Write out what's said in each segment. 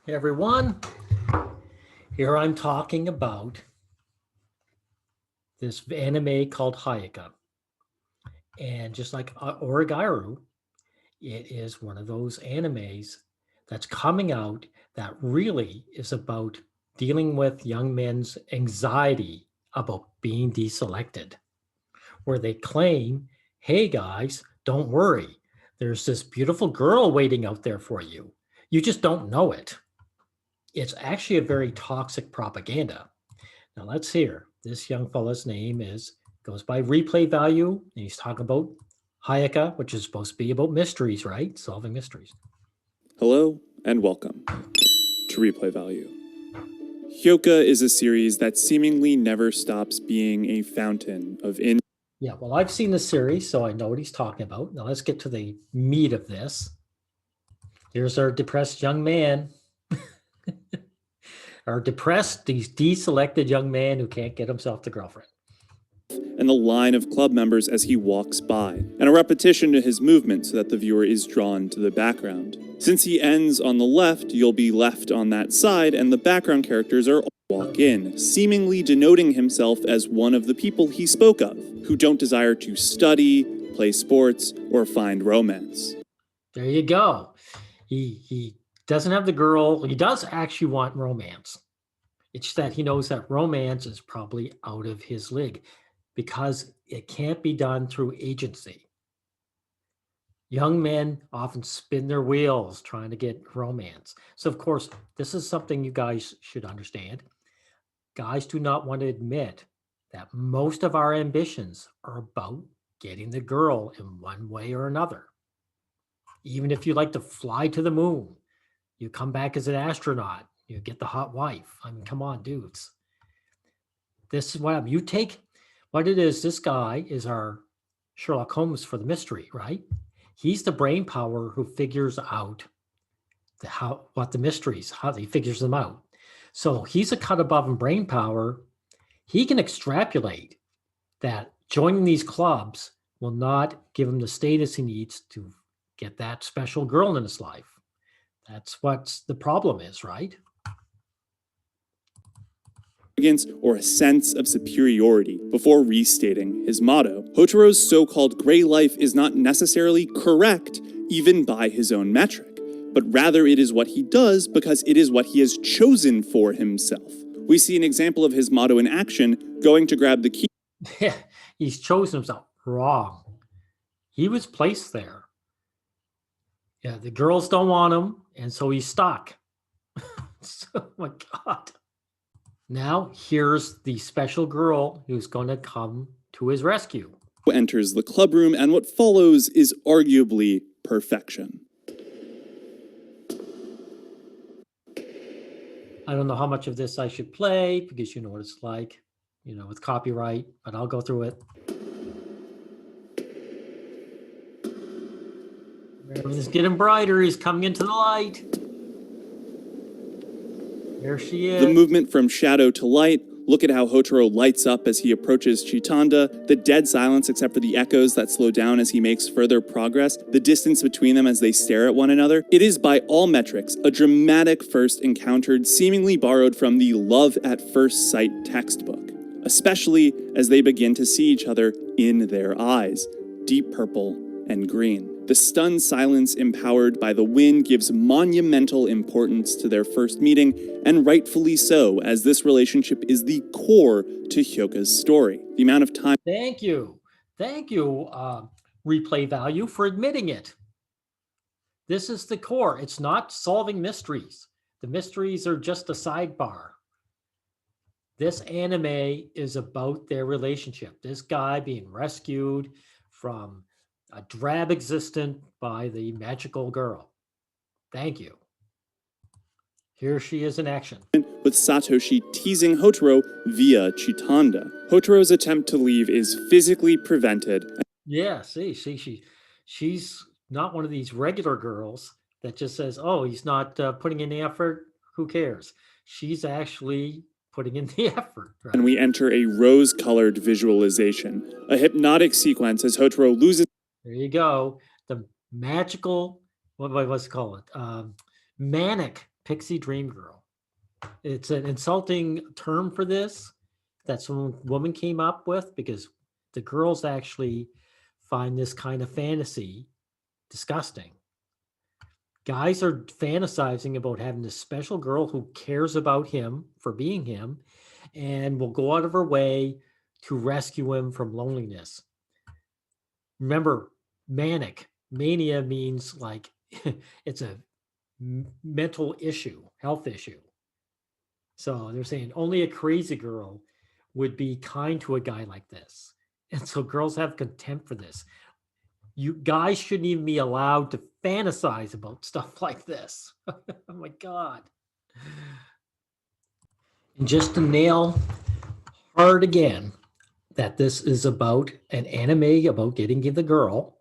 Hey everyone, here I'm talking about this anime called Hyouka. And just like Oregairu, it is one of those animes that's coming out that really is about dealing with young men's anxiety about being deselected, where they claim, hey guys, don't worry, there's this beautiful girl waiting out there for you. You just don't know it. It's actually a very toxic propaganda. Now let's hear. This young fella's name goes by replay value, and he's talking about Hyouka, which is supposed to be about mysteries, right? Solving mysteries. Hello and welcome to Replay Value. Hyouka is a series that seemingly never stops being a fountain of Yeah, well, I've seen the series, so I know what he's talking about. Now let's get to the meat of this. Here's our depressed young man. Our depressed, these deselected young man who can't get himself the girlfriend. and the line of club members as he walks by, and a repetition to his movement so that the viewer is drawn to the background. Since he ends on the left, you'll be left on that side, and the background characters are walk in, seemingly denoting himself as one of the people he spoke of, who don't desire to study, play sports, or find romance. There you go. He doesn't have the girl. He does actually want romance. It's that he knows that romance is probably out of his league because it can't be done through agency. Young men often spin their wheels trying to get romance. So, of course, this is something you guys should understand. Guys do not want to admit that most of our ambitions are about getting the girl in one way or another. Even if you like to fly to the moon, you come back as an astronaut, you get the hot wife. I mean, come on, dudes. This is what you take what it is. This guy is our Sherlock Holmes for the mystery, right? He's the brain power who figures out what the mysteries, how he figures them out. So he's a cut above in brain power. He can extrapolate that joining these clubs will not give him the status he needs to get that special girl in his life. That's what the problem is, right? Or a sense of superiority before restating his motto. Hotaro's so-called gray life is not necessarily correct even by his own metric, but rather it is what he does because it is what he has chosen for himself. We see an example of his motto in action, going to grab the key. Yeah, he's chosen himself. Wrong. He was placed there. Yeah, the girls don't want him, and so he's stuck. Oh my God. Now here's the special girl who's going to come to his rescue. Enters the club room, and what follows is arguably perfection. I don't know how much of this I should play because you know what it's like, with copyright, but I'll go through it. Everything's getting brighter. He's coming into the light. There she is. The movement from shadow to light. Look at how Hotaro lights up as he approaches Chitanda, the dead silence except for the echoes that slow down as he makes further progress, the distance between them as they stare at one another. It is by all metrics a dramatic first encountered, seemingly borrowed from the Love at First Sight textbook, especially as they begin to see each other in their eyes, deep purple and green. The stunned silence empowered by the wind gives monumental importance to their first meeting, and rightfully so, as this relationship is the core to Hyouka's story. The amount of time— Thank you, replay value, for admitting it. This is the core. It's not solving mysteries. The mysteries are just a sidebar. This anime is about their relationship. This guy being rescued from a drab existence by the magical girl. Thank you. Here she is in action. With Satoshi teasing Hotaro via Chitanda. Hotaro's attempt to leave is physically prevented. Yeah, she's not one of these regular girls that just says, oh, he's not putting in the effort, who cares? She's actually putting in the effort. Right? And we enter a rose-colored visualization, a hypnotic sequence as Hotaro loses— There you go. The magical, what's it called? Manic Pixie dream girl. It's an insulting term for this that some woman came up with because the girls actually find this kind of fantasy disgusting. Guys are fantasizing about having this special girl who cares about him for being him and will go out of her way to rescue him from loneliness. Remember, manic. Mania means like it's a mental issue, health issue. So they're saying only a crazy girl would be kind to a guy like this. And so girls have contempt for this. You guys shouldn't even be allowed to fantasize about stuff like this. Oh my God. And just to nail hard again that this is about an anime about getting the girl.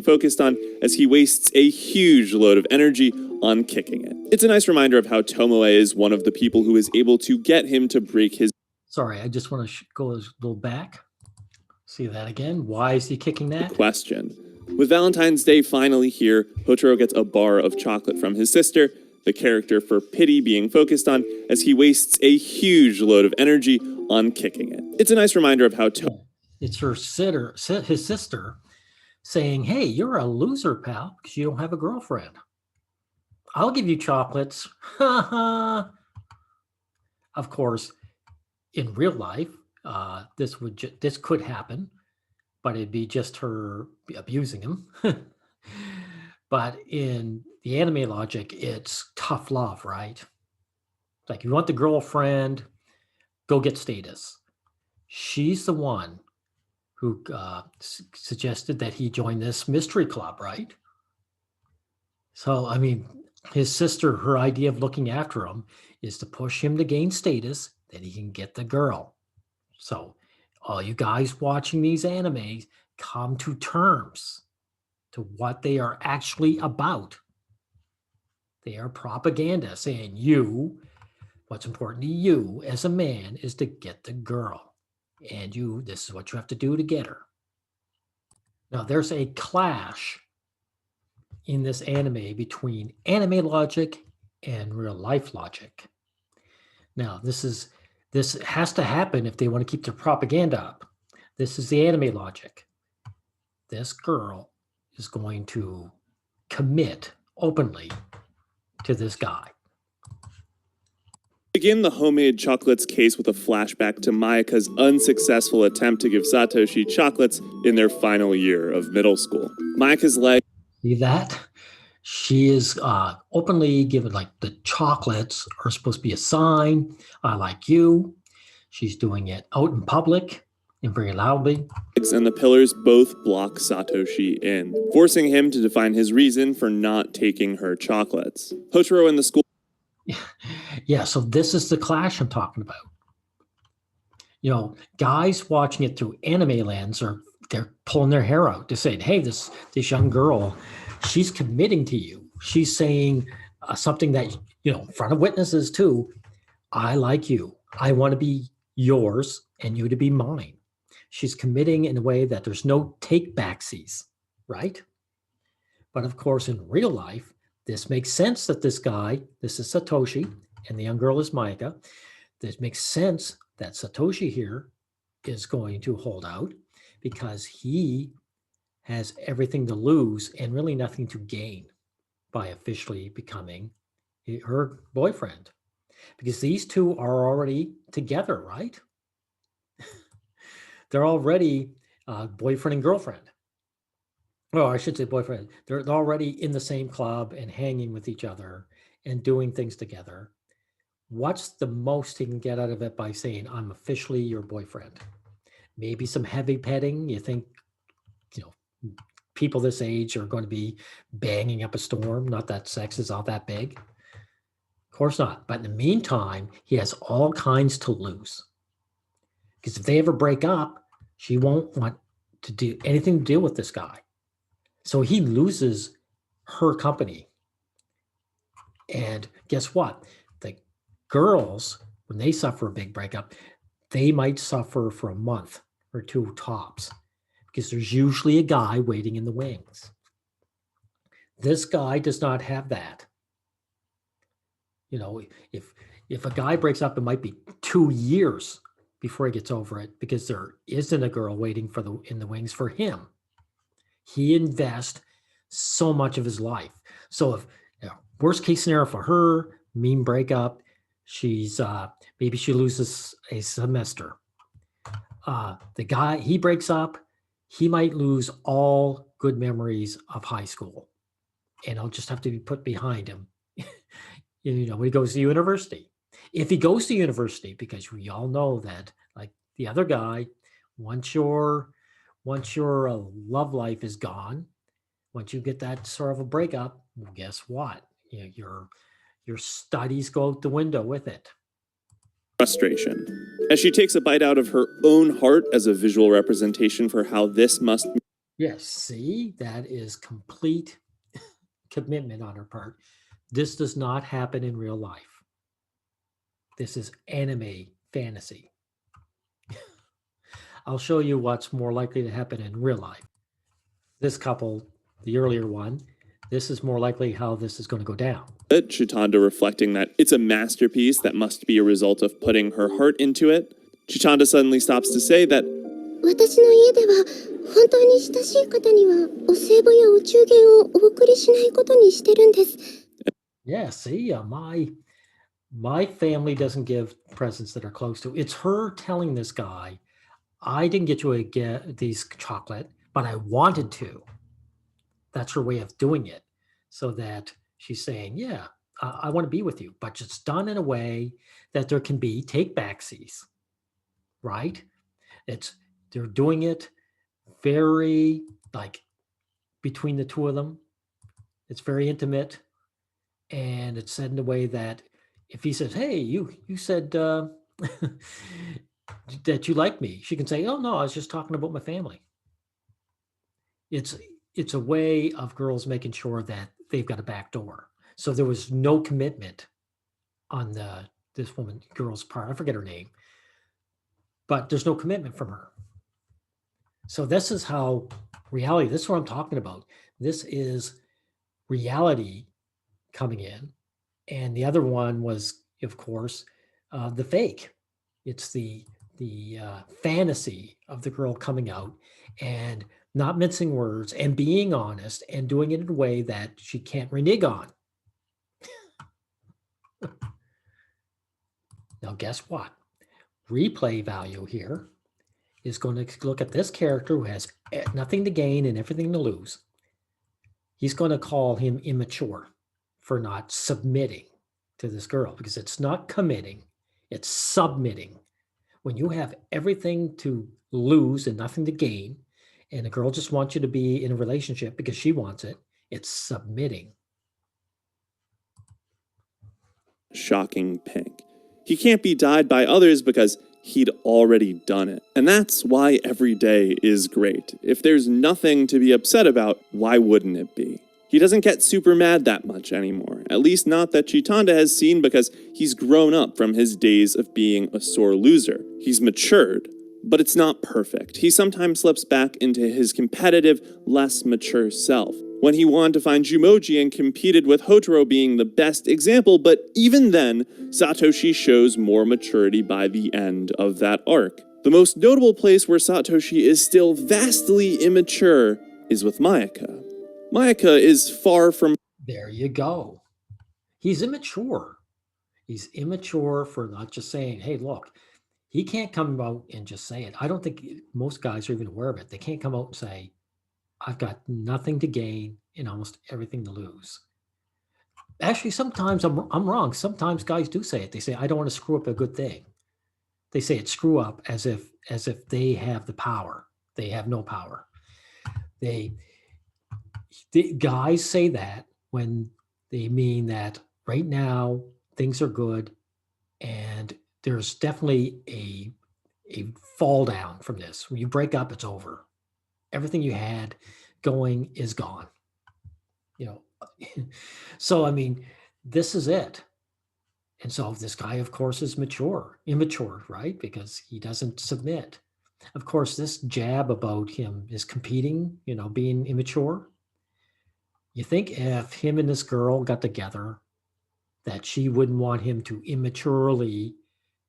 Focused on as he wastes a huge load of energy on kicking it. It's a nice reminder of how Tomoe is one of the people who is able to get him to break his... Sorry, I just want to go a little back. See that again? Why is he kicking that? Question. With Valentine's Day finally here, Hotaro gets a bar of chocolate from his sister, the character for pity being focused on as he wastes a huge load of energy on kicking it. It's a nice reminder of how it's her sitter, his sister, saying, hey, you're a loser, pal, because you don't have a girlfriend. I'll give you chocolates. Of course, in real life, this could happen, but it'd be just her abusing him. But in the anime logic, it's tough love, right? Like, you want the girlfriend, go get status. She's the one who suggested that he join this mystery club, right? So, I mean, his sister, her idea of looking after him is to push him to gain status, that he can get the girl. So, all you guys watching these animes, come to terms to what they are actually about. They are propaganda saying what's important to you as a man is to get the girl. And this is what you have to do to get her. Now, there's a clash in this anime between anime logic and real life logic. Now, this has to happen if they want to keep their propaganda up. This is the anime logic. This girl is going to commit openly to this guy. Begin the homemade chocolates case with a flashback to Mayaka's unsuccessful attempt to give Satoshi chocolates in their final year of middle school. Mayaka's leg... See that? She is openly given, like, the chocolates are supposed to be a sign, I like you. She's doing it out in public and very loudly. And the pillars both block Satoshi in, forcing him to define his reason for not taking her chocolates. Hotaro and the school... Yeah, so this is the clash I'm talking about. You know, guys watching it through anime lens they're pulling their hair out to say, hey, this young girl, she's committing to you. She's saying something that, in front of witnesses too, I like you. I want to be yours and you to be mine. She's committing in a way that there's no take backsies, right? But of course, in real life, this makes sense that this is Satoshi, and the young girl is Mayaka. This makes sense that Satoshi here is going to hold out because he has everything to lose and really nothing to gain by officially becoming her boyfriend. Because these two are already together, right? They're already boyfriend and girlfriend. Well, I should say boyfriend. They're already in the same club and hanging with each other and doing things together. What's the most he can get out of it by saying, I'm officially your boyfriend? Maybe some heavy petting. You think, people this age are going to be banging up a storm. Not that sex is all that big. Of course not. But in the meantime, he has all kinds to lose. Because if they ever break up, she won't want to do anything to deal with this guy. So he loses her company. And guess what? The girls, when they suffer a big breakup, they might suffer for a month or two tops because there's usually a guy waiting in the wings. This guy does not have that. You know, if a guy breaks up, it might be 2 years before he gets over it because there isn't a girl waiting in the wings for him. He invests so much of his life. So if worst case scenario for her, mean breakup, she's maybe she loses a semester. The guy, he breaks up, he might lose all good memories of high school, and it'll just have to be put behind him. When he goes to university. If he goes to university, because we all know that, like the other guy, once your love life is gone, once you get that sort of a breakup, well, guess what? Your studies go out the window with it. Frustration. As she takes a bite out of her own heart as a visual representation for how this must. Yes, see, that is complete commitment on her part. This does not happen in real life. This is anime fantasy. I'll show you what's more likely to happen in real life. This couple, the earlier one, this is more likely how this is going to go down. Chitanda reflecting that it's a masterpiece that must be a result of putting her heart into it. Chitanda suddenly stops to say that 私の家では本当に親しい方にはお歳暮やお中元をお送りしないことにしてるんです。 Yeah, see, my family doesn't give presents that are close to. It's her telling this guy, I didn't get you these chocolate, but I wanted to. That's her way of doing it, so that she's saying, yeah, I want to be with you, but it's done in a way that there can be take backsies, right? They're doing it very like between the two of them. It's very intimate, and it's said in a way that if he says, hey, you said that you like me, she can say, oh no, I was just talking about my family. It's a way of girls making sure that they've got a back door. So there was no commitment on this girl's part. I forget her name, but there's no commitment from her. So this is how reality, this is what I'm talking about. This is reality coming in. And the other one was, of course, the fake. It's the fantasy of the girl coming out and not mincing words and being honest and doing it in a way that she can't renege on. Now, guess what? Replay value here is going to look at this character who has nothing to gain and everything to lose. He's going to call him immature for not submitting to this girl, because it's not committing, it's submitting. When you have everything to lose and nothing to gain, and a girl just wants you to be in a relationship because she wants it, it's submitting. Shocking pink. He can't be dyed by others because he'd already done it. And that's why every day is great. If there's nothing to be upset about, why wouldn't it be? He doesn't get super mad that much anymore, at least not that Chitanda has seen, because he's grown up from his days of being a sore loser. He's matured, but it's not perfect. He sometimes slips back into his competitive, less mature self. When he wanted to find Jumoji and competed with Hotaro being the best example, but even then, Satoshi shows more maturity by the end of that arc. The most notable place where Satoshi is still vastly immature is with Mayaka. Mayaka is far from... There you go. He's immature. He's immature for not just saying, hey, look, he can't come out and just say it. I don't think most guys are even aware of it. They can't come out and say, I've got nothing to gain and almost everything to lose. Actually, sometimes I'm wrong. Sometimes guys do say it. They say, I don't want to screw up a good thing. They say it screw up as if they have the power. They have no power. The guys say that when they mean that right now things are good and there's definitely a fall down from this. When you break up, it's over. Everything you had going is gone. So I mean, this is it. And so this guy, of course, is immature, right? Because he doesn't submit. Of course, this jab about him is competing, being immature. You think if him and this girl got together, that she wouldn't want him to immaturely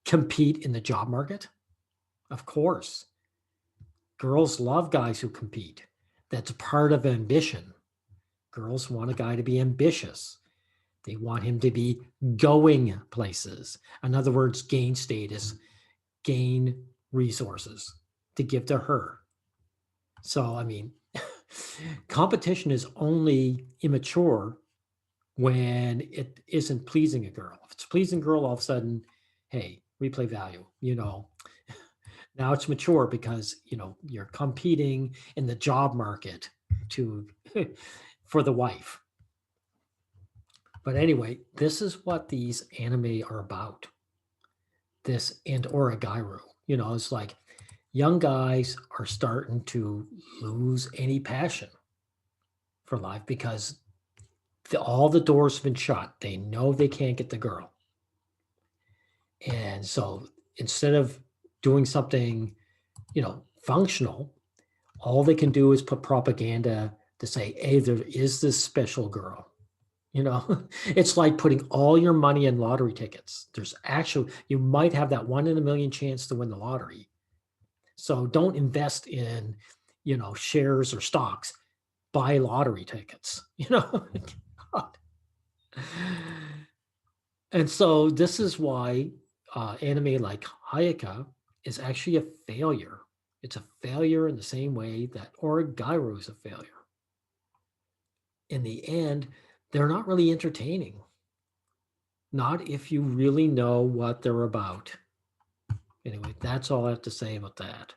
compete in the job market? Of course. Girls love guys who compete. That's part of ambition. Girls want a guy to be ambitious. They want him to be going places. In other words, gain status, gain resources to give to her. So, I mean, competition is only immature when it isn't pleasing a girl. If it's pleasing a girl, all of a sudden, hey, replay value, now it's mature because, you're competing in the job market to for the wife. But anyway, this is what these anime are about. This and Oregairu, it's like young guys are starting to lose any passion for life because all the doors have been shut. They know they can't get the girl. And so instead of doing something, functional, all they can do is put propaganda to say, hey, there is this special girl. It's like putting all your money in lottery tickets. You might have that 1 in a million chance to win the lottery. So don't invest in, shares or stocks. Buy lottery tickets, God. And so this is why anime like Hyouka is actually a failure. It's a failure in the same way that Oregairu is a failure. In the end, they're not really entertaining. Not if you really know what they're about. Anyway, that's all I have to say about that.